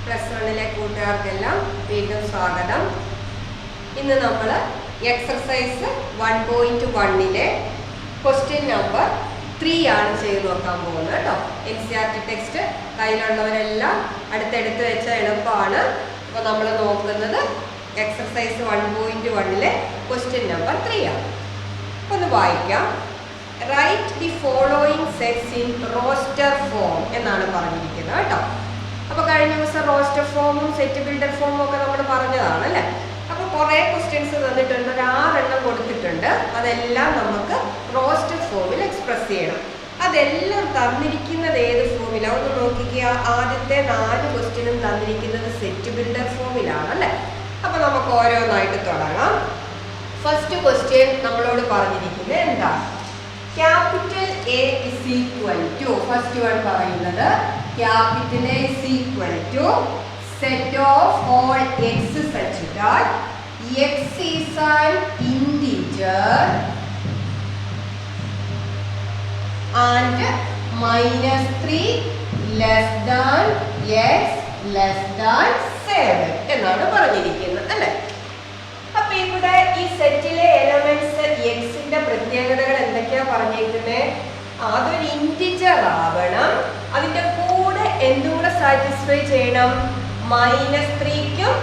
+1 കൂട്ടുകാർക്കെല്ലാം വീണ്ടും സ്വാഗതം. ഇന്ന് നമ്മൾ എക്സർസൈസ് 1.1 ക്വസ്റ്റ്യൻ നമ്പർ 3 ആണ് ചെയ്ത് നോക്കാൻ പോകുന്നത് കേട്ടോ. NCERT ടെക്സ്റ്റ് കയ്യിലുള്ളവരെല്ലാം അടുത്തെടുത്ത് വെച്ച എളുപ്പമാണ്. അപ്പോൾ നമ്മൾ നോക്കുന്നത് എക്സർസൈസ് 1.1 ക്വസ്റ്റ്യൻ നമ്പർ 3 ആണ്. ഒന്ന് വായിക്കാം. Write the following sets in roster form എന്നാണ് പറഞ്ഞിരിക്കുന്നത് കേട്ടോ. അപ്പോൾ കഴിഞ്ഞ ദിവസം റോസ്റ്റർ ഫോമും സെറ്റ് ബിൽഡർ ഫോമും ഒക്കെ നമ്മൾ പറഞ്ഞതാണ് അല്ലേ. അപ്പോൾ കുറേ ക്വസ്റ്റ്യൻസ് തന്നിട്ടുണ്ട്, ഒരു 6 എണ്ണം കൊടുത്തിട്ടുണ്ട്. അതെല്ലാം നമുക്ക് റോസ്റ്റർ ഫോമിൽ എക്സ്പ്രസ് ചെയ്യണം. അതെല്ലാം തന്നിരിക്കുന്നത് ഏത് ഫോമിലാണ് ഒന്ന് നോക്കിക്കുക. ആദ്യത്തെ 4 ക്വസ്റ്റ്യനും തന്നിരിക്കുന്നത് സെറ്റ് ബിൽഡർ ഫോമിലാണ് അല്ലേ. അപ്പോൾ നമുക്ക് ഓരോന്നായിട്ട് തുടങ്ങാം. ഫസ്റ്റ് ക്വസ്റ്റ്യൻ നമ്മളോട് പറഞ്ഞിരിക്കുന്നത് എന്താ? Capital A is equal to, first one പറയുന്നത് capital A is equal to set of all X such that X is an integer and -3 less than X less than 7 എന്നാണ് പറഞ്ഞിരിക്കുന്നത് അല്ലേ. അപ്പൊ ഇവിടെ ഈ സെറ്റിലെ എലമെന്റ്സ് എക്സിന്റെ പ്രത്യേകതകൾ എന്തൊക്കെയാ പറഞ്ഞേക്കുന്നത്? അതൊരു ഇൻറ്റിജർ ആവണം, അതിന്റെ കൂടെ എന്തും കൂടെ സാറ്റിസ്ഫൈ ചെയ്യണം, -3ക്കും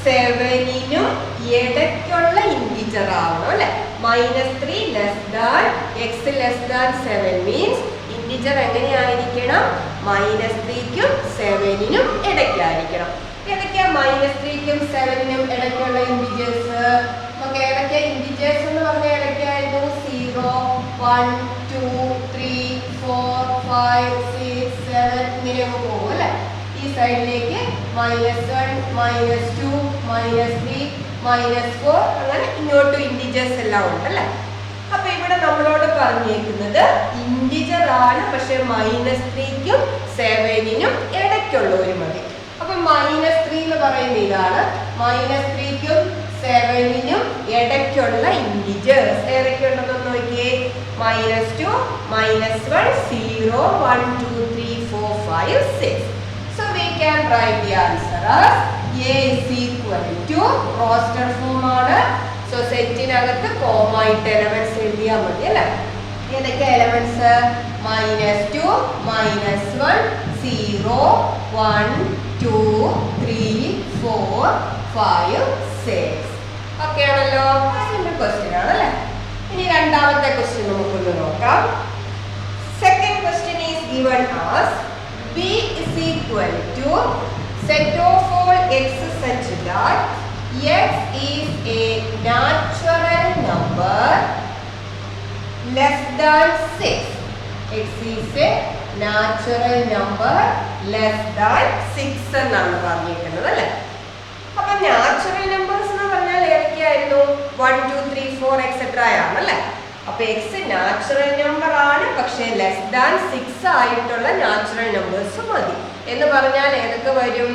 7നും ഇടയ്ക്കുള്ള ഇൻറ്റിജർ ആവണം അല്ലെ. -3 less than X less than 7 means integer എങ്ങനെയായിരിക്കണം? -3ക്കും 7നും ഇടയ്ക്കായിരിക്കണം. ഏതൊക്കെയാ -3ക്കും 7നും ഇടയ്ക്കുള്ള ഇൻറ്റിജേഴ്സ്? നമുക്ക് ഏതൊക്കെയാ ഇൻറ്റിജേഴ്സ് എന്ന് പറഞ്ഞാൽ ഏതൊക്കെയായിരുന്നു? 0, 1, 2, 3, 4, 5, 6, 7 ഇങ്ങനെയൊക്കെ പോകും അല്ലെ. ഈ സൈഡിലേക്ക് -1, -2, -3, -4 അങ്ങനെ ഇങ്ങോട്ടും ഇൻറ്റിജേഴ്സ് എല്ലാം ഉണ്ട് അല്ലെ. അപ്പൊ ഇവിടെ നമ്മളോട് പറഞ്ഞേക്കുന്നത് ഇൻറ്റിജർ ആണ്, പക്ഷെ -3ക്കും 7നും ഇടയ്ക്കുള്ള ഒരു മതി. അപ്പൊ -3 എന്ന് പറയുന്ന ഇതാണ്. -3ക്കും 7നും ഇടയ്ക്കുള്ള ഇൻറ്റിജേഴ്സ് ഏതൊക്കെയുണ്ടെന്ന് നോക്കിയേ. -2, -1, 0, 1, 2, 3, 4, 5, 6. So we can write the answer as A is equal to roster form ആണ്. So സെറ്റിനകത്ത് കോമ ഇട്ട് എലമെന്റ്സ് എഴുതിയാൽ മതി അല്ലേ. ഏതൊക്കെ എലമെന്റ്സ്? -2, -1, 0, 1, 2, 3, 4, 5, 6. ഓക്കെ ആണല്ലോ. സിമ്പിൾ ക്വസ്റ്റ്യൻ ആണല്ലേ. ഇനി രണ്ടാമത്തെ ക്വസ്റ്റ്യൻ നമുക്കൊന്ന് നോക്കാം. Second question is given as B is equal to set of all x such that x is a natural number less than 6. X is a natural number less than 6 എന്നാണ് പറഞ്ഞിരിക്കുന്നത് അല്ലേ. അപ്പൊ natural numbers എന്ന് പറഞ്ഞാൽ ഏതൊക്കെയായിരുന്നു? 1, 2, 3, 4 etcetera ആണല്ലേ. അപ്പൊ X natural number ആണ്, പക്ഷെ ലെസ് ദാൻ 6 ആയിട്ടുള്ള നാച്ചുറൽ നമ്പേഴ്സ് മതി എന്ന് പറഞ്ഞാൽ ഏതൊക്കെ വരും?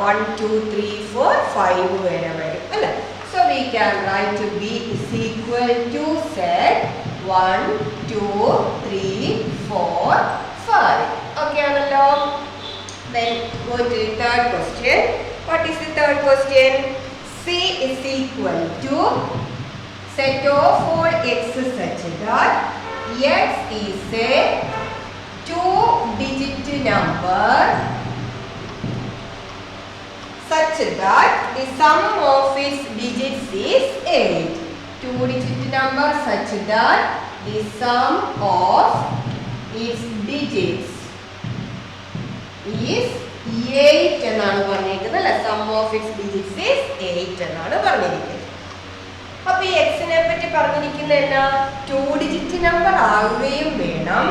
1, 2, 3, 4, 5 വരെ വരും അല്ലെ. So we can write B is equal to set 1, 2, 3, 4, 5. Okay ആണല്ലോ. Then go to the third question. What is the third question? C is equal to set of all x such that x is a 2-digit number such that the sum of its digits is 8. 2-digit number such that the sum of its digits is 8 എന്നാണ് പറഞ്ഞിരിക്കുന്നത് അല്ലെ. Sum of its digits is 8 എന്നാണ് പറഞ്ഞിരിക്കുന്നത്. അപ്പൊ ഈ എക്സിനെ പറ്റി പറഞ്ഞിരിക്കുന്നത് എന്നാ? 2-ഡിജിറ്റ് നമ്പർ ആവുകയും വേണം,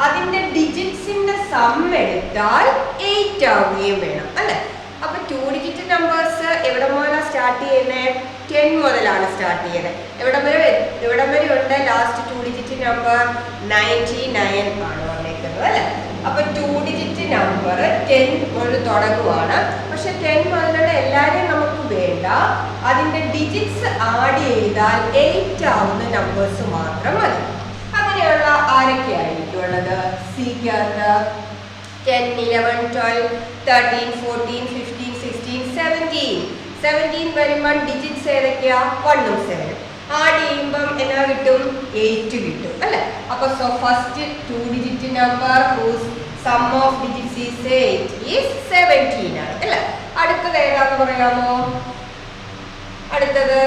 അതിന്റെ ഡിജിറ്റ്സിന്റെ സം എടുത്താൽ 8 ആവുകയും വേണം അല്ലെ. അപ്പൊ 2-ഡിജിറ്റ് നമ്പേഴ്സ് എവിടെ മുതലാണ് സ്റ്റാർട്ട് ചെയ്യുന്നത്? 10 മുതലാണ് സ്റ്റാർട്ട് ചെയ്യുന്നത്. എവിടം വരെ ഉണ്ട്? ലാസ്റ്റ് 2-ഡിജിറ്റ് നമ്പർ 99 ആണ് പറഞ്ഞിരിക്കുന്നത് അല്ലെ. അപ്പൊ 2-ഡിജിറ്റ് നമ്പർ 10 മുതൽ തുടങ്ങുവാണ്, പക്ഷെ 10 മുതലുള്ള എല്ലാവരെയും നമുക്ക് വേണ്ട, അതിന്റെ ഡിജിറ്റ്സ് ആഡ് ചെയ്താൽ 8 ആവുന്ന നമ്പേഴ്സ് മാത്രം മതി. അങ്ങനെയുള്ള ആരൊക്കെയായിരിക്കും ഉള്ളത്? സിക്കകത്ത് 10, 11, 12, 13, 14, 15, 16, 17. 17 വരുമ്പോൾ ഡിജിറ്റ്സ് ഏതൊക്കെയാ? 1ഉം 7. ആഡ് ചെയ്യുമ്പം എന്നാ കിട്ടും? 8 കിട്ടും അല്ലെ? അപ്പൊ so first 2 digit number whose sum of digits is 8 is 17 ആണ് അല്ലെ? അടുത്തത് ഏതാന്ന് പറയാമോ? അടുത്തത്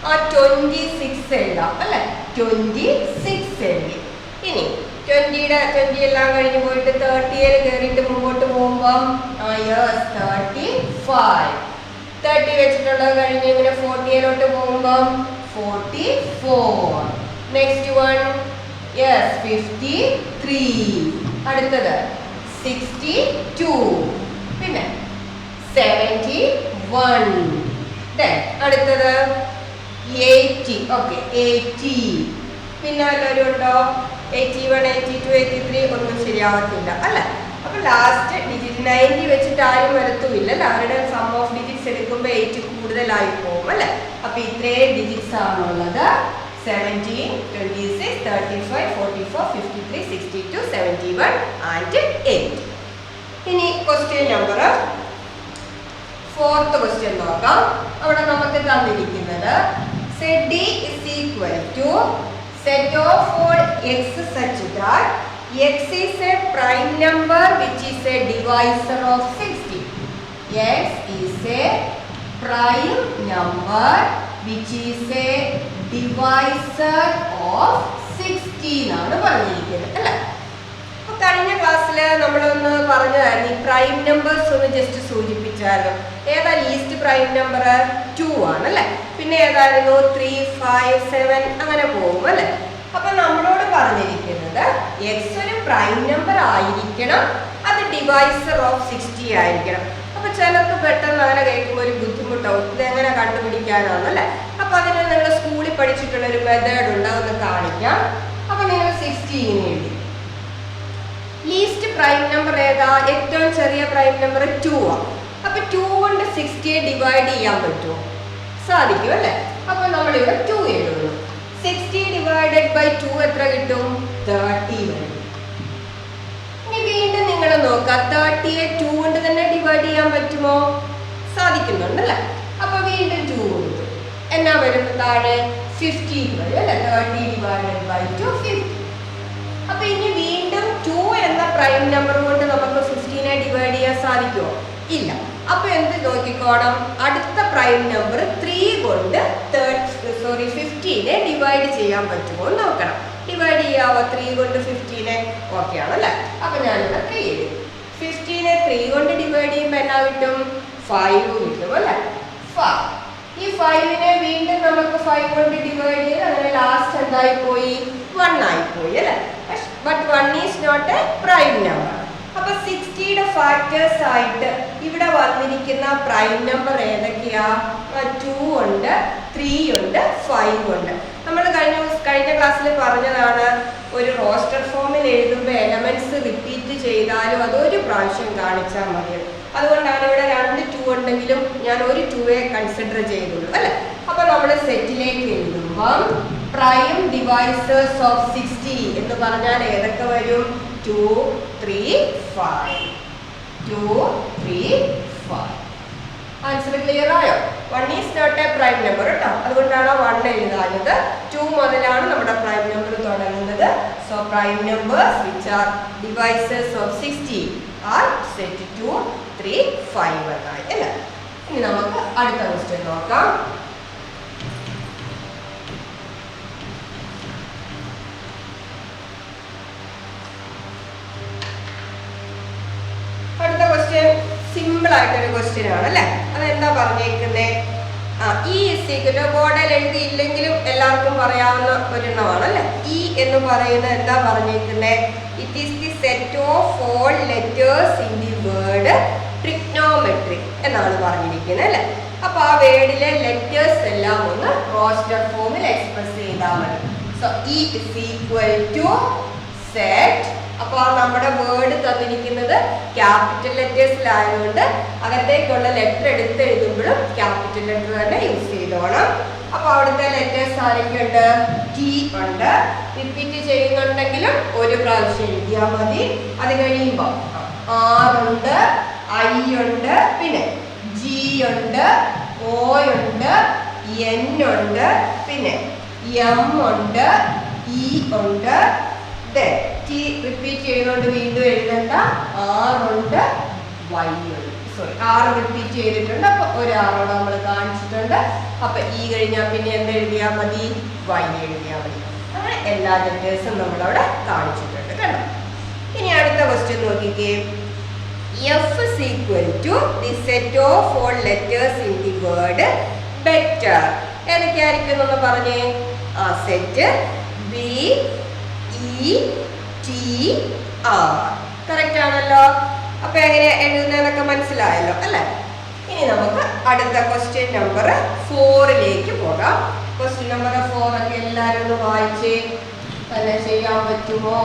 26 എഴുതാം അല്ലെ? 26 എഴുതി. ഇനി 20 എല്ലാം കഴിഞ്ഞ് പോയിട്ട് 30 കയറിയിട്ട് മുമ്പോട്ട് പോകുമ്പം 35. 30 വെച്ചിട്ടുള്ളത് കഴിഞ്ഞ് ഇങ്ങനെ 40 പോകുമ്പം 44. Next one 53. അടുത്തത് 62. പിന്നെ 71. അടുത്തത് 80. ഓക്കെ 80. പിന്നെ എല്ലാവരും ഉണ്ടോ? 81, 82, 83 ഒന്നും ശരിയാവത്തില്ല അല്ലെ? അപ്പൊ ലാസ്റ്റ് ഡിജിറ്റ് 90 വെച്ചിട്ട് ആരും വരത്തുമില്ല. അവരുടെ സം ഓഫ് ഡിജിറ്റ്സ് എടുക്കുമ്പോൾ 8 കൂടുതലായി പോകും അല്ലെ? അപ്പൊ ഇത്രയും ഡിജിറ്റ്സ് ആണുള്ളത്. 17, 26, 35, 44, 53, 62, 71 ആൻഡ് 8. ഇനി ക്വസ്റ്റ്യൻ നമ്പർ 4th ക്വസ്റ്റ്യൻ നോക്കാം. അവിടെ നമുക്ക് തന്നിരിക്കുന്നത് set D is equal to set of all x such that x is a prime number which is a divisor of 60. X is a prime number which is a divisor of 60 എന്നാണ് പറഞ്ഞിരിക്കുന്നത് അല്ലേ? അപ്പൊ കഴിഞ്ഞ ക്ലാസ്സിൽ നമ്മളൊന്ന് പറഞ്ഞതായിരുന്നു ഈ prime numbers ഒന്ന് just സൂചിപ്പിച്ചായിരുന്നു. ഏതാ ലീസ്റ്റ് പ്രൈം നമ്പർ? 2 ആണ് അല്ലെ? പിന്നെ ഏതായിരുന്നു? 3, 5, 7 അങ്ങനെ പോകും അല്ലെ? അപ്പൊ നമ്മളോട് പറഞ്ഞിരിക്കുന്നത് എക്സ് ഒരു പ്രൈം നമ്പർ ആയിരിക്കണം, അത് ഡിവൈസർ ഓഫ് 60 ആയിരിക്കണം. അപ്പൊ ചിലർക്ക് പെട്ടെന്ന് അങ്ങനെ കേൾക്കുമ്പോൾ ഒരു ബുദ്ധിമുട്ടാവും, ഇത് എങ്ങനെ കണ്ടുപിടിക്കാനാണല്ലേ? അപ്പൊ അതിന് നിങ്ങൾ സ്കൂളിൽ പഠിച്ചിട്ടുള്ള ഒരു മെത്തേഡ് ഉണ്ട്, അതൊന്ന് കാണിക്കാം. അപ്പൊ നിങ്ങൾ 60 ഇങ്ങനെ എഴുതി. ലീസ്റ്റ് പ്രൈം നമ്പർ ഏതാ? ഏറ്റവും ചെറിയ പ്രൈം നമ്പർ 2 ആണ്. അപ്പൊ 2 കൊണ്ട് 60 ഡിവൈഡ് ചെയ്യാൻ പറ്റുമോ? സാധിക്കും അല്ലെ? അപ്പൊ നമ്മളിവിടെ 2 എഴുതുന്നു. 60 ഡിവൈഡഡ് ബൈ 2 എത്ര കിട്ടും? 30 വരും. ഇനി വീണ്ടും നിങ്ങൾ നോക്കാം, 30യെ 2 കൊണ്ട് തന്നെ ഡിവൈഡ് ചെയ്യാൻ പറ്റുമോ? സാധിക്കുന്നുണ്ടല്ലേ? അപ്പൊ വീണ്ടും 2 കൊടുത്തു. എന്നാ വരും താഴെ? 15 വരും അല്ലെ? 30 ഡിവൈഡഡ് ബൈ 2 50. അപ്പൊ ഇനി വീണ്ടും 2 എന്ന പ്രൈം നമ്പർ കൊണ്ട് നമുക്ക് 15നെ ഡിവൈഡ് ചെയ്യാൻ സാധിക്കുമോ? ഇല്ല. അപ്പൊ എന്ത് നോക്കിക്കോണം? അടുത്ത പ്രൈം നമ്പർ 3 കൊണ്ട് 15നെ ഡിവൈഡ് ചെയ്യാൻ പറ്റുമോ നോക്കണം. ഡിവൈഡ് ചെയ്യാവോ 3 കൊണ്ട് 15നെ? ഓക്കെ ആണല്ലേ? അപ്പൊ ഞാനിവിടെ 3 എഴുതി. 15നെ 3 കൊണ്ട് ഡിവൈഡ് ചെയ്യുമ്പോൾ എന്നാ കിട്ടും? 5 കിട്ടും അല്ലെ? 5. ഈ 5നെ വീണ്ടും നമുക്ക് 5 കൊണ്ട് ഡിവൈഡ് ചെയ്ത് അങ്ങനെ ലാസ്റ്റ് എന്തായി പോയി? 1 ആയി പോയി അല്ലെ? But 1 is not a prime number. അപ്പൊ 60യുടെ ഫാക്ടേഴ്സ് ആയിട്ട് ഇവിടെ വന്നിരിക്കുന്ന പ്രൈം നമ്പർ ഏതൊക്കെയാ? 2 ഉണ്ട്, 3 ഉണ്ട്, 5 ഉണ്ട്. നമ്മൾ കഴിഞ്ഞ ക്ലാസ്സിൽ പറഞ്ഞതാണ്, ഒരു റോസ്റ്റർ ഫോമിൽ എഴുതുമ്പോൾ എലമെന്റ്സ് റിപ്പീറ്റ് ചെയ്താലും അതൊരു പ്രാവശ്യം കാണിച്ചാൽ മതി. അതുകൊണ്ടാണ് ഇവിടെ 2 2 ഉണ്ടെങ്കിലും ഞാൻ ഒരു 2യെ കൺസിഡർ ചെയ്തുള്ളൂ അല്ലെ? അപ്പൊ നമ്മൾ സെറ്റിലേക്ക് എഴുതുമ്പം പ്രൈം ഡിവൈസേഴ്സ് ഓഫ് 60 എന്ന് പറഞ്ഞാൽ ഏതൊക്കെ വരും? 2, 3, 5. 2, 3, 5. ആൻസർ ക്ലിയർ ആയോ? 1 is not a prime number കേട്ടോ, അതുകൊണ്ടാണ് 1 എഴുതാഞ്ഞത്. 2 മുതലാണ് നമ്മുടെ പ്രൈം നമ്പർ തുടങ്ങുന്നത്. So prime numbers which are divisors of 60 are set 2, 3, 5 എന്നായി അല്ലേ? ഇനി നമുക്ക് അടുത്ത ക്വസ്റ്റ്യൻ നോക്കാം. അടുത്ത ക്വസ്റ്റ്യൻ സിമ്പിൾ ആയിട്ടൊരു ക്വസ്റ്റ്യൻ ആണ് അല്ലേ? അതെന്താ പറഞ്ഞേക്കുന്നേ? ഈ ബോർഡിൽ എഴുതിയില്ലെങ്കിലും എല്ലാവർക്കും പറയാവുന്ന ഒരെണ്ണമാണ് അല്ലെ? ഇ എന്ന് പറയുന്നത് എന്താ പറഞ്ഞേക്കുന്നേ? It is the set of all letters in the word trigonometry എന്നാണ് പറഞ്ഞിരിക്കുന്നത് അല്ലെ? അപ്പൊ ആ വേർഡിലെ ലെറ്റേഴ്സ് എല്ലാം ഒന്ന് റോസ്റ്റർ ഫോമിൽ എക്സ്പ്രസ് ചെയ്താൽ മതി. So E is equal to set. അപ്പൊ നമ്മുടെ വേർഡ് തന്നിരിക്കുന്നത് ക്യാപിറ്റൽ ലെറ്റേഴ്സിലായതുകൊണ്ട് അകത്തേക്കുള്ള ലെറ്റർ എടുത്ത് എഴുതുമ്പോഴും ക്യാപിറ്റൽ ലെറ്റർ തന്നെ യൂസ് ചെയ്തോണം. അപ്പൊ അവിടുത്തെ ലെറ്റേഴ്സ് ആരൊക്കെയുണ്ട്? ടി ഉണ്ട്. റിപ്പീറ്റ് ചെയ്യുന്നുണ്ടെങ്കിലും ഒരു പ്രാവശ്യം എഴുതിയാൽ മതി. അത് കഴിയുമ്പോൾ ആർ ഉണ്ട്, ഐ ഉണ്ട്, പിന്നെ ജി ഉണ്ട്, ഒ ഉണ്ട്, എൻ ഉണ്ട്, പിന്നെ എം ഉണ്ട്, ഇ ഉണ്ട്. ടി റിപ്പീറ്റ് ചെയ്യുന്നതുകൊണ്ട് വീണ്ടും എഴുതണ്ട. ആർ ഉണ്ട്, വൈ ഉണ്ട്. സോറി, ആർ റിപ്പീറ്റ് ചെയ്തിട്ടുണ്ട്. അപ്പൊ ഒരു ആറോട് നമ്മൾ കാണിച്ചിട്ടുണ്ട്. അപ്പൊ ഇ കഴിഞ്ഞാൽ പിന്നെ എന്ത് എഴുതിയാൽ മതി? വൈ എഴുതിയാൽ മതി. അങ്ങനെ എല്ലാ ലെറ്റേഴ്സും നമ്മളവിടെ കാണിച്ചിട്ടുണ്ട് കേട്ടോ. ഇനി അടുത്ത ക്വസ്റ്റ്യൻ നോക്കിക്കേ. F is equal to the set of all letters in the word better. ഏതൊക്കെയായിരിക്കും എന്ന് പറഞ്ഞേ? ആ set B E T R. Correct ആണല്ലോ. അപ്പൊ എങ്ങനെ എഴുതുന്നതൊക്കെ മനസ്സിലായല്ലോ അല്ലെ? ഇനി നമുക്ക് അടുത്ത ക്വസ്റ്റ്യൻ നമ്പർ 4ലേക്ക് പോകാം. ക്വസ്റ്റ്യൻ നമ്പർ 4 ഒക്കെ എല്ലാവരും ഒന്ന് വായിച്ചേ. തന്നെ ചെയ്യാൻ പറ്റുമോ?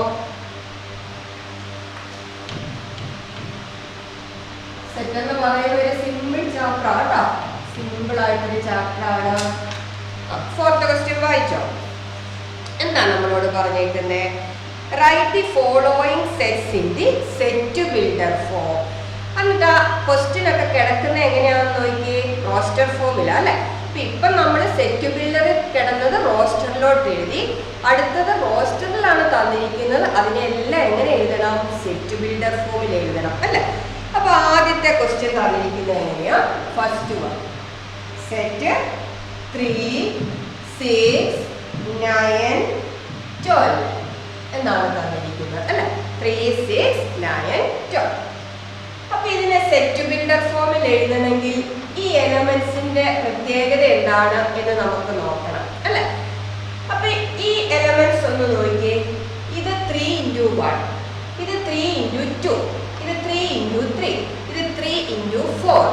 സെറ്റ് എന്ന് പറയുന്ന ഒരു സിമ്പിൾ ചാപ്റ്റർ ആട്ടോ. സിമ്പിൾ ആയിട്ടൊരു ചാപ്റ്റർ ആണ്. 4th ക്വസ്റ്റ്യൻ വായിച്ചോ. എന്താണ് നമ്മളോട് പറഞ്ഞേക്കുന്നത്? Write the following sets in the set builder form. എന്നിട്ട് ആ ക്വസ്റ്റ്യൻ ഒക്കെ കിടക്കുന്നത് എങ്ങനെയാണെന്ന് നോക്കി. റോസ്റ്റർ ഫോമില അല്ലെ. ഇപ്പൊ നമ്മൾ സെറ്റ് ബിൽഡറിൽ കിടന്നത് റോസ്റ്ററിലോട്ട് എഴുതി. അടുത്തത് റോസ്റ്ററിലാണ് തന്നിരിക്കുന്നത്. അതിനെല്ലാം എങ്ങനെ എഴുതണം? സെറ്റ് ബിൽഡർ ഫോമിൽ എഴുതണം അല്ലെ. അപ്പൊ ആദ്യത്തെ ക്വസ്റ്റ്യൻ തന്നിരിക്കുന്നത് എങ്ങനെയാ? ഫസ്റ്റ് വൺ സെറ്റ് 3 6 9 12 എന്നാണ് തന്നിരിക്കുന്നത് അല്ലെ. 3 6 9 12. അപ്പൊ ഇതിനെ സെറ്റ് ബിൽഡർ ഫോമിൽ എഴുതണമെങ്കിൽ ഈ എലമെന്റ്സിന്റെ പ്രത്യേകത എന്താണ് എന്ന് നമുക്ക് നോക്കണം അല്ലെ. അപ്പൊ ഈ എലമെന്റ്സ് ഒന്ന് നോക്കിയേ. ഇത് 3 into 1, ഇത് 3 into 2, ഇത് 3 into 3, ഇത് 3 into 4.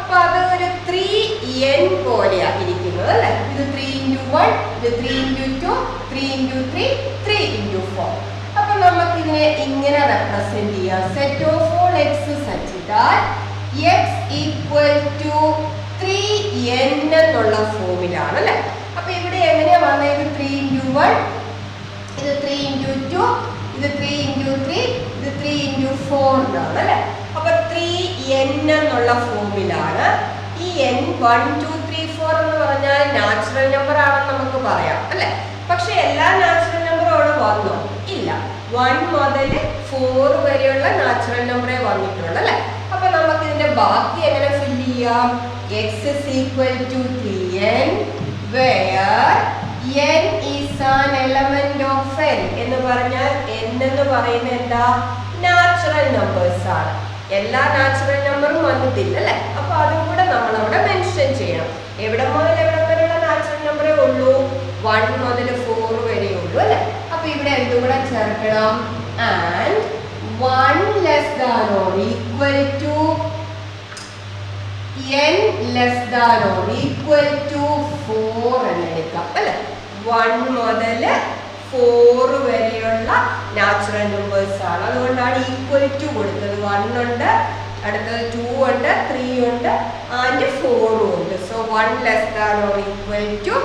അപ്പൊ അത് ഒരു 3n പോലെയാ ഇരിക്കുന്നത് അല്ലെ. ഇത് 3 into 1, ഇത് 3 into 2, 3 into 3, 3 into 4. അപ്പൊ നമുക്ക് ഇതിനെ ഇങ്ങനെ റെപ്രസെന്റ് ചെയ്യാം. Set of all X such that X equal to 3n എന്നുള്ള ഫോമിലാണ് അല്ലെ. അപ്പൊ ഇവിടെ എങ്ങനെയാ വന്നത്? 3 into 1, ഇത് 3 into 2, ഇത് 3 into 3, ഇത് 3 into 4 എന്നാണ് അല്ലെ. അപ്പൊ 3n എന്നുള്ള ഫോമിലാണ്. ഈ n 1 2 3 4 എന്ന് പറഞ്ഞാൽ നാച്ചുറൽ നമ്പർ ആണെന്ന് നമുക്ക് പറയാം അല്ലെ. പക്ഷെ എല്ലാ നാച്ചുറൽ നമ്പറും അവിടെ വന്നോ? ഇല്ല. 1 മുതൽ 4 വരെയുള്ള നാച്ചുറൽ നമ്പറേ വന്നിട്ടുള്ളൂ അല്ലെ. അപ്പൊ നമുക്ക് ഇതിന്റെ ബാക്കി എങ്ങനെ ഫില്ല് ചെയ്യാം? x is equal to 3n where n is an element of n എന്ന് പറഞ്ഞാൽ n എന്ന് പറയുന്നത് എന്താ? നാച്ചുറൽ നമ്പേഴ്സ് ആണ്. എല്ലാ നാച്ചുറൽ നമ്പറും വന്നിട്ടില്ല അല്ലെ. അപ്പൊ അതും കൂടെ നമ്മൾ അവിടെ മെൻഷൻ ചെയ്യണം. എവിടെ മുതൽ എവിടെ വരെയുള്ള നാച്ചുറൽ നമ്പറേ ഉള്ളൂ? 1 മുതൽ 4 വരെ ഉള്ളൂ അല്ലെ. അപ്പൊ ഇവിടെ എന്തും കൂടെ ചേർക്കണം. And 1 less than or equal to n less than or equal to 4 എന്ന് എടുക്കാം അല്ലെ. 1 മുതൽ 4 വരെയുള്ള നാച്ചുറൽ നമ്പേഴ്സ് ആണ്. അതുകൊണ്ടാണ് ഈക്വൽ ടു കൊടുത്തത്. 1 ഉണ്ട്, അടുത്തത് 2 ഉണ്ട്, 3 ഉണ്ട്, ആൻഡ് 4 ഉണ്ട്. So 1 less than or equal to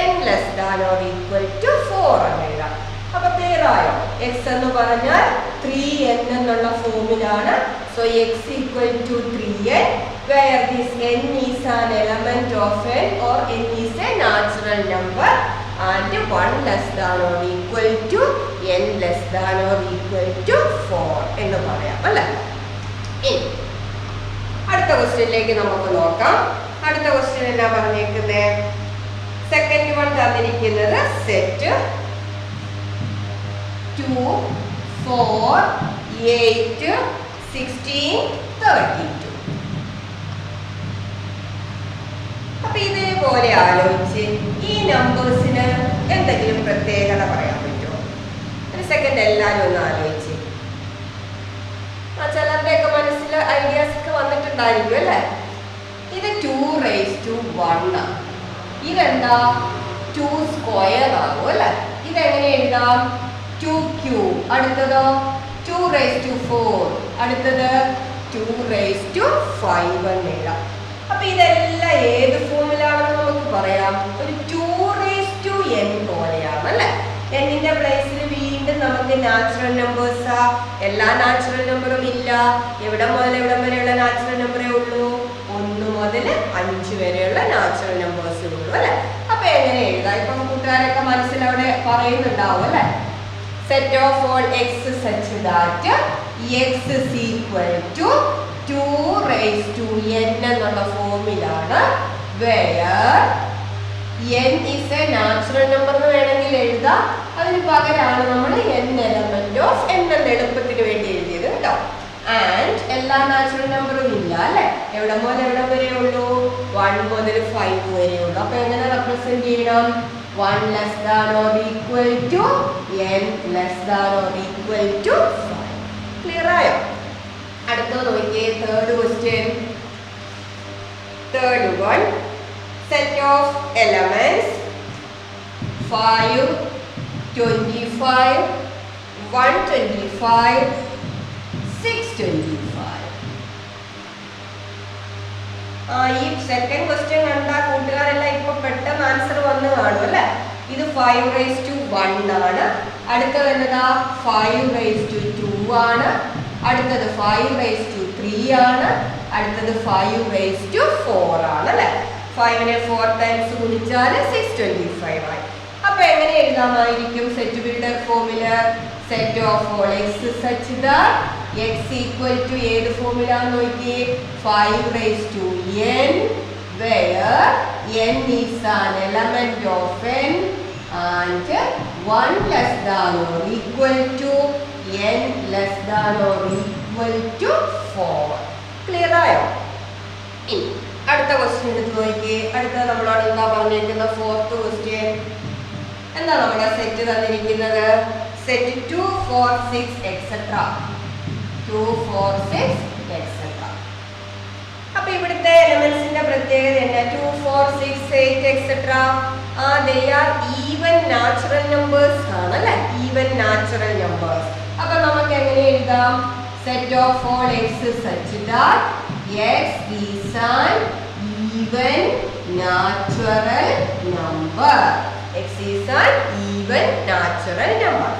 n less than or equal to 4 എന്ന് എഴുതാം. അപ്പൊ ക്ലിയർ ആയോ? x എന്ന് പറഞ്ഞാൽ 3n എന്നുള്ള ഫോമിലാണ്. So x equal to 3n where this n is an element of n or n is a natural number and 1 less than or equal to n less than or equal to 4 എന്ന് പറയാം അല്ലേ. ഇനി അടുത്ത ക്വസ്റ്റ്യനിലേക്ക് നമുക്ക് നോക്കാം. അടുത്ത question എന്നാ പറഞ്ഞേക്കുന്നത്? സെക്കൻഡ് വൺ തന്നിരിക്കുന്നത് സെറ്റ് 2 4 8 16 32. അപ്പൊ ഇതേപോലെ ആലോചിച്ച് ഈ നമ്പേഴ്സിന് എന്തെങ്കിലും പ്രത്യേകത പറയാൻ പറ്റുമോ? ഒരു സെക്കൻഡ് എല്ലാവരും ഒന്ന് ആലോചിച്ച്. ചിലരുടെയൊക്കെ മനസ്സിൽ ഐഡിയാസ് ഒക്കെ വന്നിട്ടുണ്ടായിരിക്കും അല്ലേ. ഇത് 2 raised to 1 ആണ്. ഇതെന്താ? 2 സ്ക്വയർ ആകും അല്ലെ. ഇതെങ്ങനെ എഴുതാം? 2 ക്യൂബ്. അടുത്തതോ 2 raised to 4. അടുത്തത് 2 raised to 5 എന്ന് എഴുതാം. അപ്പൊ ഇതെല്ലാം ഏത് ഫോമിലാണെന്ന് നമുക്ക് പറയാം? ഒരു 2 raised to n പോലെയാണ് അല്ലെ. എന്നിന്റെ പ്ലേസിൽ വീണ്ടും ഇത് നമുക്ക് നാച്ചുറൽ നമ്പേഴ്സാ? എല്ലാ നാച്ചുറൽ നമ്പറും ഇല്ല. എവിടെ മുതൽ എവിടെ വരെയുള്ള നാച്ചുറൽ നമ്പറേ ഉള്ളൂ? 1 മുതൽ 5 വരെയുള്ള നാച്ചുറൽ നമ്പേഴ്സേ ഉള്ളൂ അല്ലെ. അപ്പൊ എങ്ങനെ എഴുതാം? ഇപ്പം കൂട്ടുകാരൊക്കെ മനസ്സിൽ അവിടെ പറയുന്നുണ്ടാവും അല്ലെ. Set of all X such that X is equal to 2 raised to n എന്നുള്ള ഫോമിലാണ്. where n is a natural number എന്ന് വേണമെങ്കിൽ എഴുതാം. അതിന് പകരമാണ് നമ്മൾ n element of n എന്ന എളുപ്പത്തിന് വേണ്ടി എഴുതിയത് കേട്ടോ. ആൻഡ് എല്ലാ നാച്ചുറൽ നമ്പറും ഇല്ല അല്ലെ. എവിടെ മുതൽ എവിടെ വരെ ഉള്ളൂ? 1 മുതൽ 5 വരെ ഉള്ളൂ. അപ്പൊ എങ്ങനെ റെപ്രസെന്റ് ചെയ്യണം? 1 less than or equal to n less than or equal to 5. Clear ആയോ? അടുത്തത് നോക്കിയേ, third question. Third one, set of elements 5, 25, 125, 625. ഈ സെക്കൻഡ് ക്വസ്റ്റ്യൻ കണ്ടാ കൂട്ടുകാരെല്ലാം ഇപ്പൊ പെട്ടെന്ന് ആൻസർ വന്ന് കാണും അല്ലെ. ഇത് 5 raised to 1 ആണ്. അടുത്തത് എന്നതാ 5 raised to 2 ആണ്. അടുത്തത് 5 raised to 3 ആണ്. അടുത്തത് 5 raised to 4 ആണ് അല്ലെ. 5നെ 4 times ഗുണിച്ചാൽ 625 ആയി. അപ്പൊ എങ്ങനെ എഴുതാമായിരിക്കും സെറ്റ് ബിൽഡർ ഫോമില്? Set of all X such that X equal to ഏത് ഫോമിലാന്ന് നോക്കി? 5 raised to n where n is an element of n and 1 less than or equal to n less than or equal to 4. Clear ആയോ? ഇനി അടുത്ത question എടുത്ത് നോക്കി. അടുത്ത നമ്മളോട് എന്താ പറഞ്ഞിരിക്കുന്ന? Fourth question. എന്താ നമ്മുടെ സെറ്റ് തന്നിരിക്കുന്നത്? Set 2, 4, 6 etc. 2, 4, 6 etc. അപ്പൊ ഇവിടുത്തെ എലമെന്റ്സിന്റെ പ്രത്യേകത എന്നാ? 2, 4, 6, 8 etc. they are even natural numbers ആണ് അല്ലെ. Even natural numbers. അപ്പൊ നമുക്ക് എങ്ങനെ എഴുതാം? Set of all X such that x is an even natural number. x is an even natural number.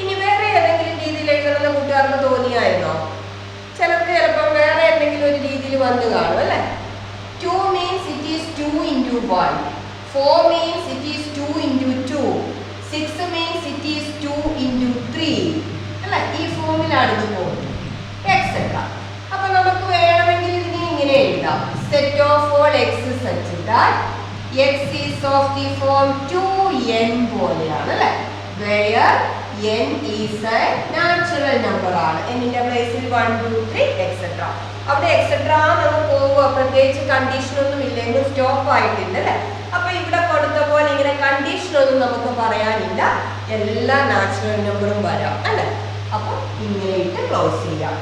ഇനി വേറെ ഏതെങ്കിലും രീതിയിൽ എഴുതണമെന്ന് കൂട്ടുകാർക്ക് തോന്നിയായിരുന്നോ? ചിലർക്ക് ചിലപ്പോൾ വേറെ എന്തെങ്കിലും ഒരു രീതിയിൽ വന്നു കാണും അല്ലെ. 2 means it is 2 into 1. 4 means it is 2 into 2. 6 means it is 2 into 3 അല്ലെ. ഈ ഫോമിലാണ് ഇത് പോകുന്നത് എക്സെട്ര. അപ്പൊ നമുക്ക് വേണമെങ്കിൽ ഇതിനെ ഇങ്ങനെ എഴുതാം. Set of all X such that X is of the form 2n പോലെയാണ് അല്ലെ. where n is a natural number ആണ്. എന്നിന്റെ പ്ലേസിൽ 1, 2, 3 etc. അവിടെ എക്സെട്ര നമ്മൾ പോവുക. പ്രത്യേകിച്ച് കണ്ടീഷൻ ഒന്നും ഇല്ലെങ്കിൽ സ്റ്റോപ്പ് ആയിട്ടില്ല അല്ലെ. അപ്പൊ ഇവിടെ കൊടുത്ത പോലെ ഇങ്ങനെ കണ്ടീഷൻ ഒന്നും നമുക്ക് പറയാനില്ല. എല്ലാ നാച്ചുറൽ നമ്പറും വരാം അല്ലെ. അപ്പൊ ഇങ്ങനെ ഇട്ട് ക്ലോസ് ചെയ്യാം.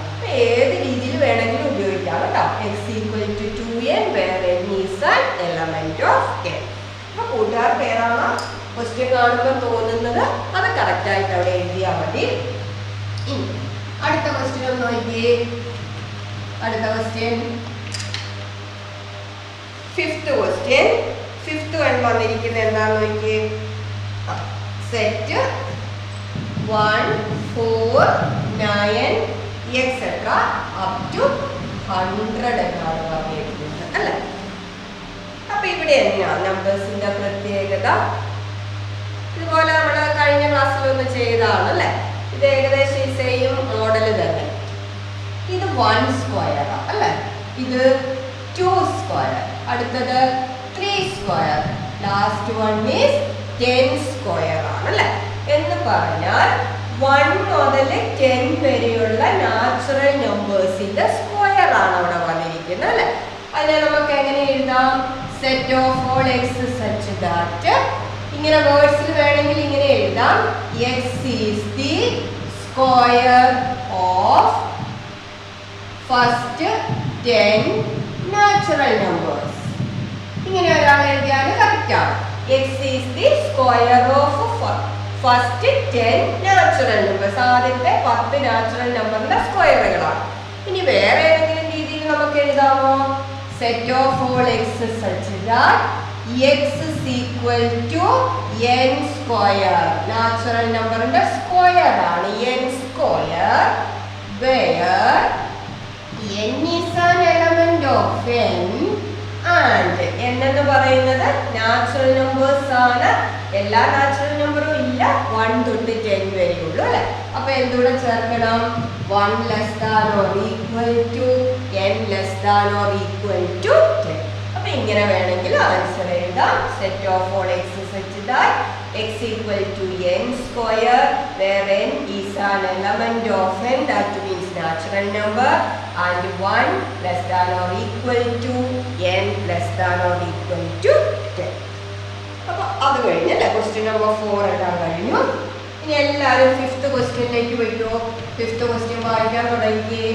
ഏത് രീതിയിൽ വേണമെങ്കിലും ഉപയോഗിക്കാം കേട്ടോ. x equal to 2n where n is an element of n. അപ്പൊ കൂട്ടുകാർക്ക് ഏതാണ് ക്വസ്റ്റ്യൻ കാണുമ്പോൾ തോന്നുന്നത് അത് കറക്റ്റ് ആയിട്ട് അവിടെ എഴുതിയാൽ മതി. ഇനി അടുത്ത ക്വസ്റ്റ്യൻ ഒന്ന് നോക്കിയേ. അടുത്ത question fifth question. Fifth one വന്നിരിക്കുന്നത് എന്താന്ന് നോക്കിയേ. Set 1, 4, 9 etc. up to 100 എന്നാണ് പറഞ്ഞിരിക്കുന്നത് അല്ലെ. അപ്പൊ ഇവിടെ എന്നാ നമ്പേഴ്സിന്റെ പ്രത്യേകത? ഇതുപോലെ നമ്മൾ കഴിഞ്ഞ ക്ലാസ്സിൽ ഒന്ന് ചെയ്തതാണ് അല്ലെ. ഇത് ഏകദേശം സെയിം മോഡൽ തന്നെ. ഇത് 1 സ്ക്വയർ അല്ലെ. ഇത് 2 സ്ക്വയർ. അടുത്തത് 3 square. Last one is 10 square ആണ് അല്ലെ. എന്ന് പറഞ്ഞാൽ 1 മുതൽ 10 വരെയുള്ള നാച്ചുറൽ നമ്പേഴ്സിന്റെ സ്ക്വയർ ആണ് അവിടെ വന്നിരിക്കുന്നത് അല്ലെ. അതിനെ നമുക്ക് എങ്ങനെ എഴുതാം? Set of all X such that ഇങ്ങനെ വേർഡ്സിൽ വേണമെങ്കിൽ ഇങ്ങനെ എഴുതാം. X is the square of first 10 natural numbers. ഇങ്ങനെ ഒരാൾ എഴുതിയാൽ കറക്റ്റ് ആണ്. X is the square of first 10 natural numbers. ആദ്യത്തെ 10 നാച്ചുറൽ നമ്പറിന്റെ സ്ക്വയറുകളാണ്. ഇനി വേറെ ഏതെങ്കിലും രീതിയിൽ നമുക്ക് എഴുതാമോ? Set of all X such that x is equal to n square. Natural number square ആണ് n square, where n is an element of n and n എന്ന് പറയുന്നത് നാച്ചുറൽ നമ്പേഴ്സ് ആണ്. എല്ലാ നാച്ചുറൽ നമ്പറും ഇല്ല, 1 തൊട്ട് 10 വരെയുള്ളൂ അല്ലെ. അപ്പൊ എന്തുകൂടെ ചേർക്കണം? 1 less than or equal to n less than or equal to 10. അപ്പൊ ഇങ്ങനെ വേണമെങ്കിൽ ആൻസർ എഴുതാം. Set of all x such that x equal to n square, where n is an element of n, that means natural number, and 1 less than or equal to n less than or equal to 10. അപ്പൊ അത് കഴിഞ്ഞല്ലേ question number 4 എല്ലാം കഴിഞ്ഞു. ഇനി എല്ലാവരും 5th ക്വസ്റ്റ്യനിലേക്ക് പോയിട്ടോ. 5th question വായിക്കാൻ തുടങ്ങി.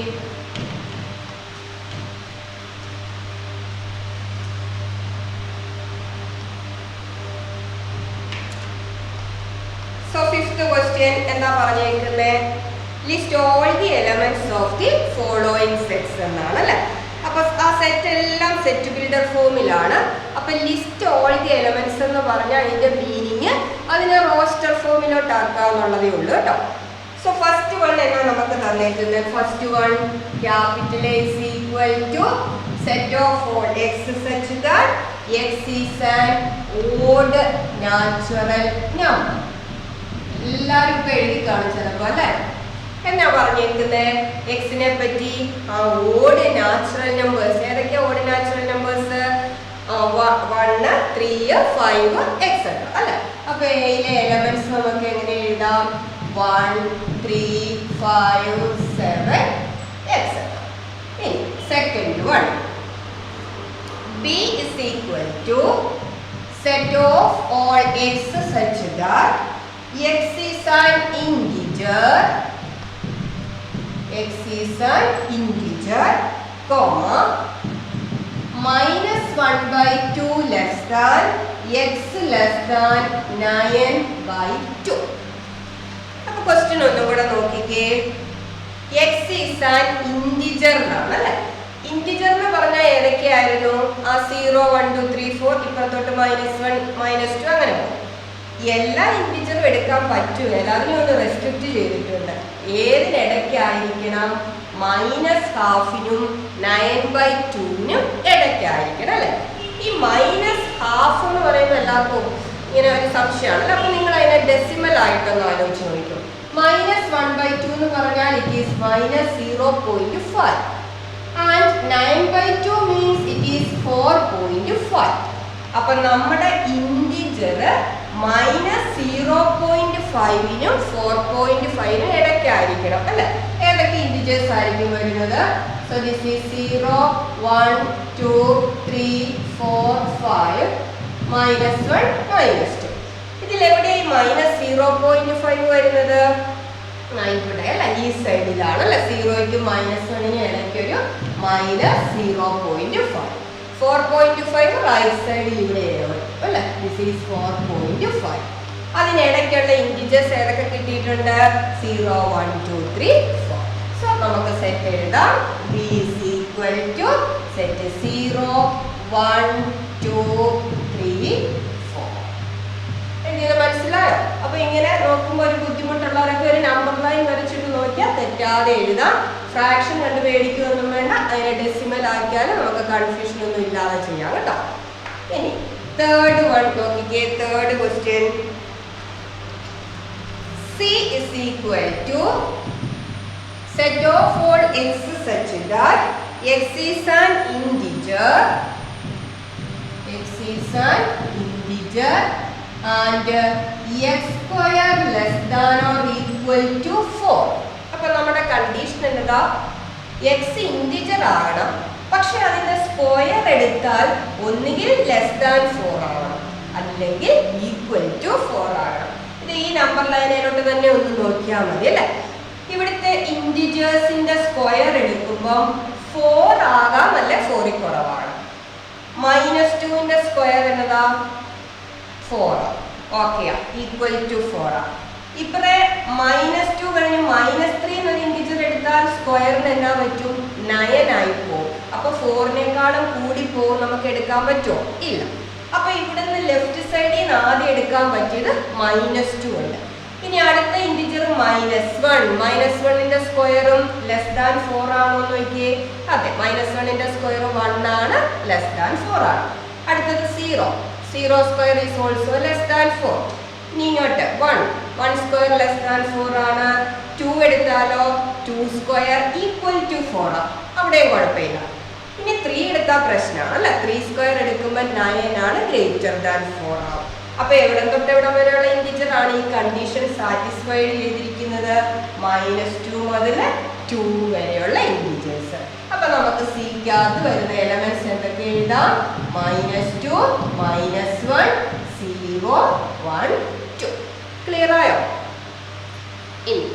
So 5th question എന്താ പറഞ്ഞേക്കുന്നത്? List all the elements of the following sets എന്നാണ് അല്ലെ. അപ്പൊ ആ സെറ്റ് എല്ലാം സെറ്റ് ബിൽഡർ ഫോമിലാണ്. അപ്പൊ ലിസ്റ്റ് ഓൾ ദി എലമെന്റ്സ് എന്ന് പറഞ്ഞാൽ അതിന്റെ മീനിങ് അതിനെ റോസ്റ്റർ ഫോമിലോട്ട് ആക്കാന്നുള്ളതേ ഉള്ളൂ കേട്ടോ. സോ ഫസ്റ്റ് വൺ എന്നാ നമുക്ക് തന്നേക്കുന്നത്? First one capital A is equal to set of all x such that x is an odd natural number. എല്ലാവരും ഇപ്പൊ എഴുതി കാണും ചിലപ്പോ അല്ലെ. എന്നാ പറഞ്ഞേക്കുന്നത് എക്സിനെ പറ്റി? ആ ഓഡ് നാച്ചുറൽ നമ്പേഴ്സ്. ഏതൊക്കെയാ ഓഡ് നാച്ചുറൽ നമ്പേഴ്സ്? 1, 3, 5 എക്സെട്ര അല്ലെ. അപ്പൊ എയിലെ എലമെന്റ്സ് നമുക്ക് എങ്ങനെ എഴുതാം? 1, 3, 5, 7 എക്സെട്ര. ഇനി second one b is equal to set of all x such that x is an integer, x is an integer, comma, -1/2 less than x less than 9/2. അപ്പോൾ question ഒന്നുകൂടെ നോക്കിക്കേ. x is an integer എന്നാണ് അല്ലേ. Integer എന്ന് പറഞ്ഞാൽ ഏതൊക്കെയായിരുന്നു? ആ 0, 1, 2, 3, 4 ഇപ്പുറത്തോട്ട് -1, -2 അങ്ങനെ പോകും. എല്ലാ ഇന്റിജറും എടുക്കാൻ പറ്റുകയില്ല, അതിനെ ഒന്ന് റെസ്ട്രിക്റ്റ് ചെയ്തിട്ടുണ്ട്. ഏതിനിടയ്ക്കായിരിക്കണം? -12നും 9/2നും ഇടയ്ക്കായിരിക്കണം അല്ലെ. ഈ -12 എന്ന് പറയുമ്പോൾ എല്ലാവർക്കും ഇങ്ങനെ ഒരു സംശയമാണല്ലോ. അപ്പൊ നിങ്ങൾ അതിനെ ഡെസിമൽ ആയിട്ടൊന്ന് ആലോചിച്ച് നോക്കും. -1/2 എന്ന് പറഞ്ഞാൽ it is -0.5 and 9/2 means it is 4.5. അപ്പൊ നമ്മുടെ ഇന്റിജർ -0.5നും 4.5നും ഇടയ്ക്കായിരിക്കണം അല്ലെ. ഏതൊക്കെ ഇന്റിജേഴ്സ് ആയിരിക്കും വരുന്നത്? So this is 0, 1, 2, 3, 4, 5, -1, -2. ഇതിലെവിടെയായി -0.5 വരുന്നത്? ഇവിടെ അല്ല, ഈ സൈഡിലാണ് അല്ലെ. 0ക്കും -1നും ഇടയ്ക്കൊരു -0.5. 4.5 റൈറ്റ് സൈഡിൽ ഇവിടെ അല്ലെ. This is 4.5. അതിനിടയ്ക്കുള്ള ഇന്റിജേഴ്സ് ഏതൊക്കെ കിട്ടിയിട്ടുണ്ട്? 0, 1, 2, 3, 4. സോ നമുക്ക് സെറ്റ് എഴുതാം. b is equal to set 0, 1, 2, 3, 4. എഴുതിയത് മനസ്സിലായോ? അപ്പൊ ഇങ്ങനെ നോക്കുമ്പോൾ ഒരു ബുദ്ധിമുട്ടുള്ളവരൊക്കെ ഒരു നമ്പർ ലൈൻ വരച്ചിട്ട് നോക്കിയാൽ തെറ്റാതെ എഴുതാം. ഫ്രാക്ഷൻ കണ്ട് പേടിക്കുകയൊന്നും വേണ്ട, അതിനെ ഡെസിമൽ ആക്കിയാലും നമുക്ക് കൺഫ്യൂഷൻ ഒന്നും ഇല്ലാതെ ചെയ്യാം കേട്ടോ. ഇനി തേർഡ് വൺ നോക്കിക്കേ. Third question c is equal to set of all x such that x is an integer, x is an integer and x square less than or equal to 4. അപ്പൊ നമ്മുടെ condition എന്താ? x integer ആകണം, പക്ഷെ അതിന്റെ square എടുത്താൽ ഒന്നുകിൽ less than 4 ആകണം അല്ലെങ്കിൽ ഈക്വൽ ടു 4 ആകണം. ഇത് ഈ നമ്പർ ലൈനിലോട്ട് തന്നെ ഒന്ന് നോക്കിയാൽ മതി അല്ലെ. ഇവിടുത്തെ ഇന്റിജേഴ്സിന്റെ സ്ക്വയർ എടുക്കുമ്പോൾ 4 ആകാം അല്ലെ 4ൽ കുറവാണ്. -2ന്റെ സ്ക്വയർ എന്നതാ 4. Okay, equal to 4. ഇപ്പറേ -2 കഴിഞ്ഞ് -3 എന്നൊരു ഇന്റിജർ എടുത്താൽ സ്ക്വയറിന് എന്നാ പറ്റും? 9 ആയി പോകും. അപ്പൊ 4നേക്കാളും കൂടി പോകും. നമുക്ക് എടുക്കാൻ പറ്റുമോ? ഇല്ല. അപ്പൊ ഇവിടുന്ന് ലെഫ്റ്റ് സൈഡിൽ നിന്ന് ആദ്യം എടുക്കാൻ പറ്റിയത് -2 ഉണ്ട്. ഇനി അടുത്ത ഇന്റിജർ -1. -1ന്റെ സ്ക്വയറും <4 ആണോ എന്ന് നോക്കിയേ. അതെ, -1ന്റെ സ്ക്വയർ 1 ആണ്, <4 ആണ്. അടുത്തത് 0. 0 സ്ക്വയർ ഈസ് ഓൾസോ <4. ഇനി ഇങ്ങോട്ട് 1 സ്ക്വയർ <4 ആണ്. 2 എടുത്താലോ 2 സ്ക്വയർ = 4. അവിടെയും കുഴപ്പമില്ല. ഇനി 3 എടുത്താൽ പ്രശ്നമാണ് അല്ലെ. 3 സ്ക്വയർ എടുക്കുമ്പോൾ 9 ആണ്, >4 ആവും. അപ്പൊ എവിടെ തൊട്ട് എവിടെ വരെയുള്ള ഇന്റിജർ ആണ് ഈ കണ്ടീഷൻ സാറ്റിസ്ഫൈഡ് ചെയ്തിരിക്കുന്നത്? -2 മുതൽ 2 വരെയുള്ള ഇന്റിജേഴ്സ്. അപ്പൊ നമുക്ക് സിക്കകത്ത് വരുന്ന എലമെന്റ്സ് എന്തൊക്കെ എഴുതാം? -2, -1, 0, 1, 2. ക്ലിയർ ആയോ? ഇനി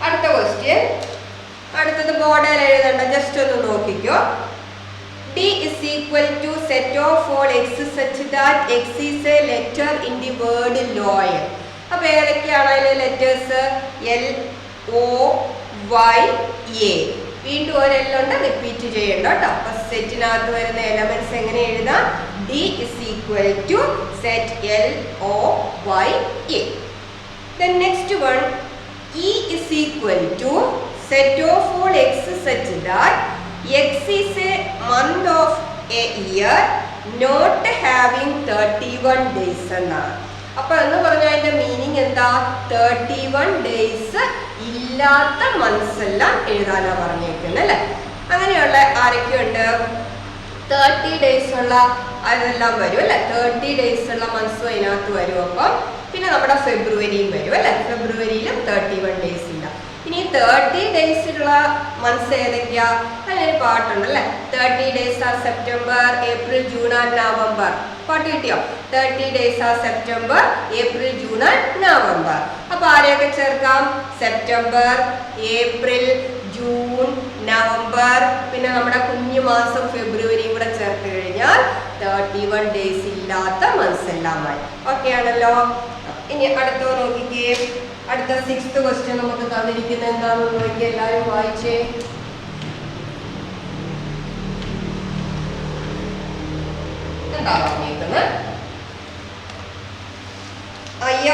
അടുത്ത ക്വസ്റ്റ്യൻ. അടുത്തത് ബോർഡിൽ എഴുതണ്ട, ജസ്റ്റ് ഒന്ന് നോക്കിക്കോ. D is equal to set of all x such that x is a letter in the word loyal. അപ്പോൾ ഏതൊക്കെയാണ് അതിലെ letters? L, O, Y, A. വീണ്ടും ഒരു L ഉണ്ട്, റിപ്പീറ്റ് ചെയ്യണ്ട കേട്ടോ. അപ്പൊ സെറ്റിനകത്ത് വരുന്ന എലമെന്റ്സ് എങ്ങനെ എഴുതാം? D is equal to set L, O, Y, A. Then next one, E is equal to set of all x such that x is a month of a year not having 31 days എന്നാണ്. അപ്പൊ എന്ന് പറഞ്ഞാൽ അതിന്റെ meaning എന്താ? 31 days ഇല്ലാത്ത months എല്ലാം എഴുതാനാ പറഞ്ഞേക്കുന്നത് അല്ലെ. അങ്ങനെയുള്ള ആരൊക്കെയുണ്ട്? 30 ഡേയ്സ് ഉള്ള അതെല്ലാം വരും അല്ലെ. 30 ഡേയ്സ് ഉള്ള മന്ത്സും അതിനകത്ത് വരും. അപ്പം പിന്നെ നമ്മുടെ ഫെബ്രുവരിയും വരും അല്ലെ. ഫെബ്രുവരിയിലും 31 ഡേയ്സ് ഇല്ല. ഇനി 30 ഡേയ്സിലുള്ള മന്ത്സ് ഏതൊക്കെയാ? അതിനൊരു പാട്ടുണ്ടല്ലേ. 30 days R September, April, June and November. പാട്ട് കിട്ടിയോ? 30 days R September, April, June and November. അപ്പൊ ആരെയൊക്കെ ചേർക്കാം? സെപ്റ്റംബർ, ഏപ്രിൽ, ജൂൺ, നവംബർ, പിന്നെ നമ്മുടെ കുഞ്ഞു മാസം ഫെബ്രുവരിയും കൂടെ ചേർത്ത് കഴിഞ്ഞാൽ 31 ഡേയ്സ് ഇല്ലാത്ത മന്ത്സ് എല്ലാം ആയി. ഓക്കെ ആണല്ലോ. ഇനി അടുത്ത നോക്കിക്കേ. അടുത്ത 6th ക്വസ്റ്റ്യൻ നമുക്ക് തന്നിരിക്കുന്നത് എന്താണെന്ന് നോക്കി എല്ലാവരും വായിച്ചേ. എന്താ പറഞ്ഞിരിക്കുന്നത്?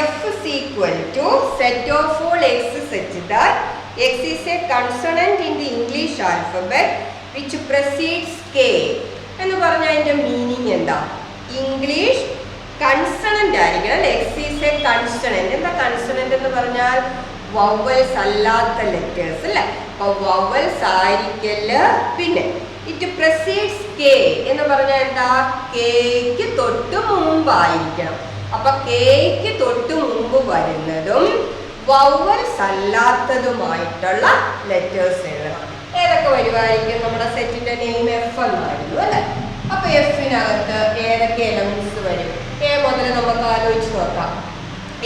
F is equal to set of all x such that x is a consonant in the English alphabet which precedes k. എന്ന് പറഞ്ഞാൽ അതിന്റെ മീനിങ് എന്താ? ഇംഗ്ലീഷ് കൺസണന്റ് ആയിരിക്കണം. X is A consonant. എന്താ കൺസണന്റ് എന്ന് പറഞ്ഞാൽ? വവൽസ് അല്ലാത്ത ലെറ്റേഴ്സ് അല്ലെ. അപ്പൊ വവൽസ് ആയിരിക്കല്. പിന്നെ ഇറ്റ് പ്രസീഡ്സ് കെ എന്ന് പറഞ്ഞാൽ എന്താ? കേക്ക് തൊട്ട് മുമ്പായിരിക്കണം. അപ്പൊ കേക്ക് തൊട്ട് മുമ്പ് വരുന്നതും വവൽസ് അല്ലാത്തതുമായിട്ടുള്ള ലെറ്റേഴ്സ് എഴുതണം. ഏതൊക്കെ വരുമായിരിക്കും? നമ്മുടെ സെറ്റിന്റെ നെയിം F എന്നായിരുന്നു അല്ലെ. അപ്പൊ എഫിനകത്ത് ഏതൊക്കെ എലമെന്റ്സ് വരും? എ മുതൽ നമുക്ക് ആലോചിച്ച് നോക്കാം.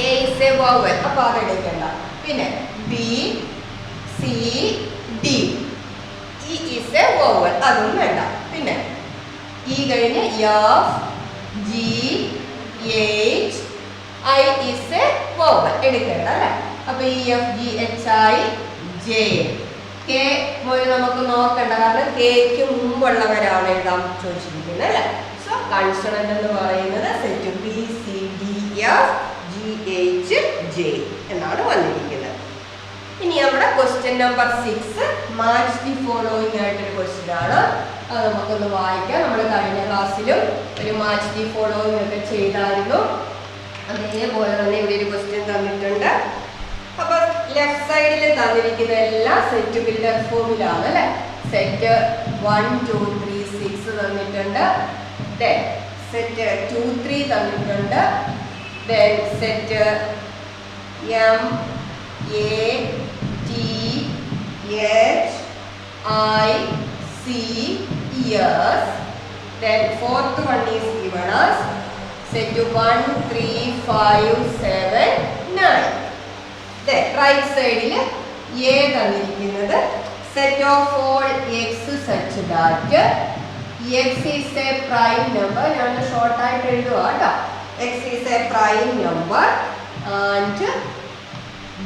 എ ഇസ് എ വവൽ, അപ്പൊ അത് എടുക്കണ്ട. പിന്നെ B, C, D. E is A vowel, അതും വേണ്ട. പിന്നെ ഇ കഴിഞ്ഞ് F, G, H, I is A vowel, എടുക്കണ്ട അല്ലെ. അപ്പൊ E, F, G, H, I, J. K മുതൽ നമുക്ക് നോക്കണ്ട, കാരണം കെക്ക് മുമ്പുള്ളവരാണ് എഴുതാൻ ചോദിച്ചിരിക്കുന്നത് അല്ലെ. സോ കൺസണന്റ് എന്ന് പറയുന്നത് set B, C, D, F, G, H, J എന്നാണ് വന്നിരിക്കുന്നത്. ഇനി നമ്മുടെ question number 6 match the following ആയിട്ടൊരു ക്വസ്റ്റ്യൻ ആണ്. അത് നമുക്കൊന്ന് വായിക്കാം. നമ്മൾ കഴിഞ്ഞ ക്ലാസ്സിലും ഒരു മാച്ച് ദി ഫോളോയിങ് ഒക്കെ ചെയ്തായിരുന്നു. അതേപോലെ തന്നെ ഇവിടെ ഒരു ക്വസ്റ്റ്യൻ തന്നിട്ടുണ്ട്. അപ്പൊ ലെഫ്റ്റ് സൈഡിൽ തന്നിരിക്കുന്ന എല്ലാം സെറ്റ് ബിൽഡർ ഫോമിലാണ് അല്ലെ. സെറ്റ് 1, 2, 3, 6 തന്നിട്ടുണ്ട്. സെറ്റ് 2, 3 തന്നിട്ടുണ്ട്. Set M, A, T, H, I, C, S. Fourth one is given as set 1, 3, 5, 7, 9. Right സൈഡിൽ എ തന്നിരിക്കുന്നത് set of all X such that X is A prime number. ഞാൻ ഷോർട്ടായിട്ട് എഴുതുക കേട്ടോ. X is A prime number and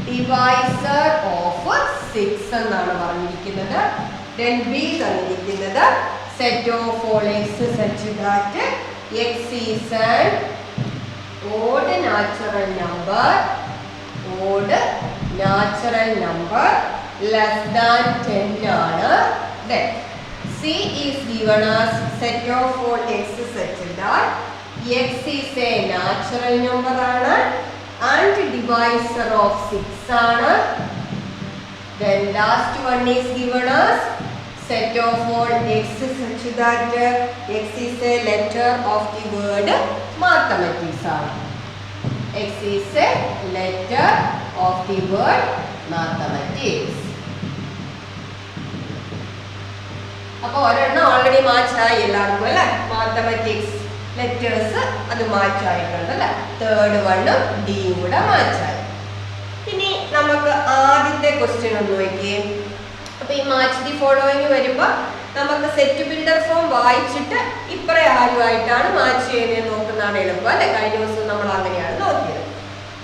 divisor of 6 എന്നാണ് പറഞ്ഞിരിക്കുന്നത്. Then B തന്നിരിക്കുന്നത് set of all X such that x is an odd natural number, odd natural number less than 10 ആണ്. Then C is given as set of all x such that x is a natural number ആണ് and divisor of 6 ആണ്. Then last one is given as set of all x such that x is a letter of the word mathematics ആണ്. X is a letter of the word mathematics. അപ്പോൾ ഒരെണ്ണം already match ആയി എല്ലാവർക്കും അല്ലേ? Mathematics letters അത് match ആയിട്ടുണ്ട് അല്ലേ? Third വണ്ണും ഡിയും കൂടെ മാച്ച് ആയി. ഇനി നമുക്ക് ആദ്യത്തെ ക്വസ്റ്റ്യൻ ഒന്ന് നോക്കിയേ. അപ്പൊ ഈ മാച്ച് ദി ഫോളോയിങ് വരുമ്പോ നമുക്ക് സെറ്റ് ബിൽഡർ ഫോം വായിച്ചിട്ട് ഇപ്പറേ ആരുമായിട്ടാണ് മാച്ച് ചെയ്യുന്നത് നോക്കുന്നതാണ് എളുപ്പം അല്ലെ? കഴിഞ്ഞ ദിവസം നമ്മൾ അങ്ങനെയാണ് നോക്കിയത്.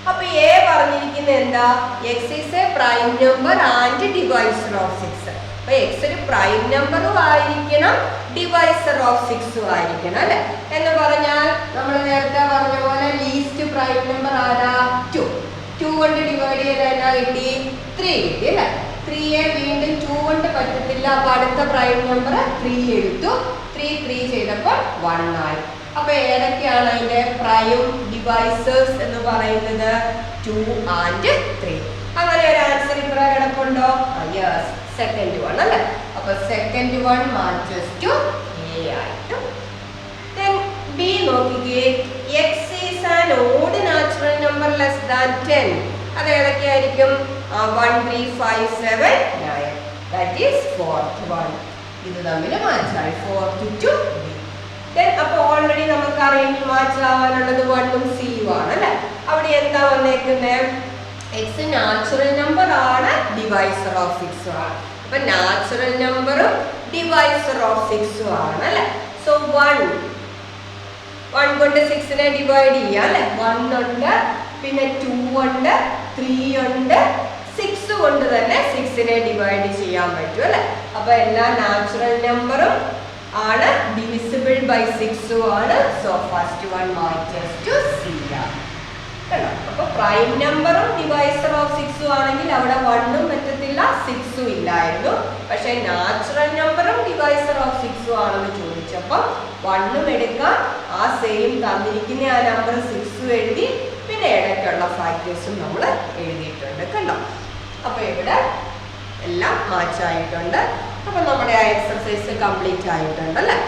അപ്പൊ എ പറഞ്ഞിരിക്കുന്നത് എന്താ? X is A prime number and divisor of 6. അപ്പൊ എക്സ് ഒരു പ്രൈം നമ്പറും ആയിരിക്കണം, ഡിവൈസർ ഓഫ് 6ഉം ആയിരിക്കണം അല്ലെ? എന്ന് പറഞ്ഞാൽ നമ്മൾ നേരത്തെ പറഞ്ഞ പോലെ ലീസ്റ്റ് പ്രൈം നമ്പർ ആരാ? 2. 2 കൊണ്ട് ഡിവൈഡ് ചെയ്താൽ എന്നാ കിട്ടി? 3 കിട്ടി അല്ലെ? 3യെ വീണ്ടും 2 കൊണ്ട് പറ്റത്തില്ല. അപ്പൊ അടുത്ത പ്രൈം നമ്പർ 3 എടുത്തു. 3 ചെയ്തപ്പോൾ 1 ആയി. അപ്പൊ ഏതൊക്കെയാണ് അതിന്റെ പ്രൈം ഡിവൈസേഴ്സ് എന്ന് പറയുന്നത്? 2 and 3. അങ്ങനെ ഒരു ആൻസർ ഇവിടെ കിടപ്പുണ്ടോ? യെസ്, സെക്കൻഡ് വൺ അല്ലേ? അപ്പൊ second one matches to A ആയിട്ടും. then ബി നോക്കിക്കേ. X is an odd natural number less than 10. അത് ഏതൊക്കെയായിരിക്കും? 1 3 5 7 9. That is fourth one. ഇത് തമ്മിൽ മാച്ചായി, ഫോർത്ത് ടു ബി. then അപ്പോൾ ഓൾറെഡി നമുക്ക് അറിയാം മാച്ച് ആവാനുള്ളത് 1ഉം സിയും ആണ് അല്ലേ? അവിടെ എന്താ വന്നേക്കുന്നത്? എക്സ് നാച്ചുറൽ നമ്പർ ആണ്, ഡിവൈസർ ഓഫ് 6 ആണ്. അപ്പൊ നാച്ചുറൽ നമ്പറും ഡിവൈസർ ഓഫ് 6ഉം ആണ് അല്ലെ? സോ 1 കൊണ്ട് 6നെ ഡിവൈഡ് ചെയ്യാം അല്ലെ? 1 ഉണ്ട്, പിന്നെ 2 ഉണ്ട്, 3 ഉണ്ട്, 6 കൊണ്ട് തന്നെ 6നെ ഡിവൈഡ് ചെയ്യാൻ പറ്റും അല്ലെ? അപ്പൊ എല്ലാ നാച്ചുറൽ നമ്പറും ആണ്, ഡിവിസിബിൾ ബൈ 6ഉം ആണ്. So first one matches to C ആണ്. അപ്പൊ പ്രൈം നമ്പറും ഡിവൈസർ ഓഫ് 6ഉം ആണെങ്കിൽ അവിടെ 1ഉം പറ്റത്തില്ല, 6ഉം ഇല്ലായിരുന്നു. പക്ഷെ നാച്ചുറൽ നമ്പറും ഡിവൈസർ ഓഫ് 6ഉം ആണെന്ന് ചോദിച്ചപ്പോൾ 1ഉം എടുക്കാം, ആ സെയിം തന്നിരിക്കുന്ന ആ നമ്പർ 6ഉം എഴുതി, പിന്നെ ഇടയ്ക്കുള്ള ഫാക്ടേഴ്സും നമ്മൾ എഴുതിയിട്ടുണ്ട്. കണ്ടോ? അപ്പൊ ഇവിടെ എല്ലാം മാച്ച് ആയിട്ടുണ്ട്. അപ്പൊ നമ്മുടെ ആ എക്സർസൈസ് കംപ്ലീറ്റ് ആയിട്ടുണ്ട് അല്ലേ?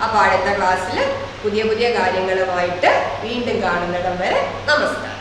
അപ്പൊ അടുത്ത ക്ലാസ്സിൽ പുതിയ കാര്യങ്ങളുമായിട്ട് വീണ്ടും കാണുന്നിടം വരെ നമസ്കാരം.